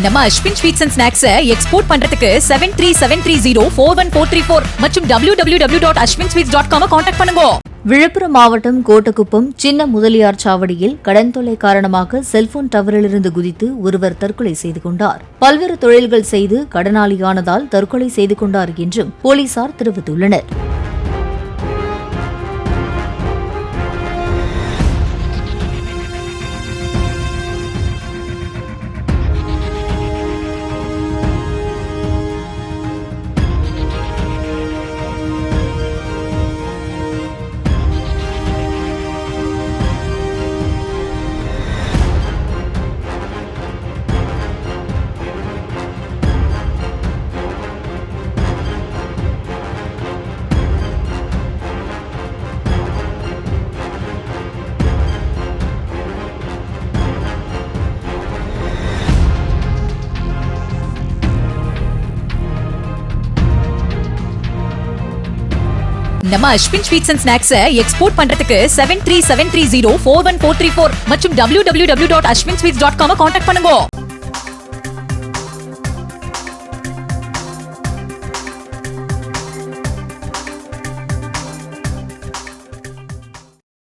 நம்ம Ashwin sweets and snacks export பண்றதுக்கு 7373041434 மற்றும் www.ashwinsweets.com கான்டாக்ட் பண்ணுங்க. விழுப்புரம் மாவட்டம் கோட்டக்குப்பம் சின்ன முதலியார் சாவடியில் கடன் தொல்லை காரணமாக செல்போன் டவரிலிருந்து குதித்து ஒருவர் தற்கொலை செய்து கொண்டார். பல்வேறு தொழில்கள் செய்து கடனாளியானதால் தற்கொலை செய்து கொண்டார் என்றும் போலீசார் தெரிவித்துள்ளனர். நம்ம Ashwin sweets and snacks export பண்றதுக்கு 7373041434 மற்றும் www.ashwinsweets.com கான்டாக்ட் பண்ணுங்க.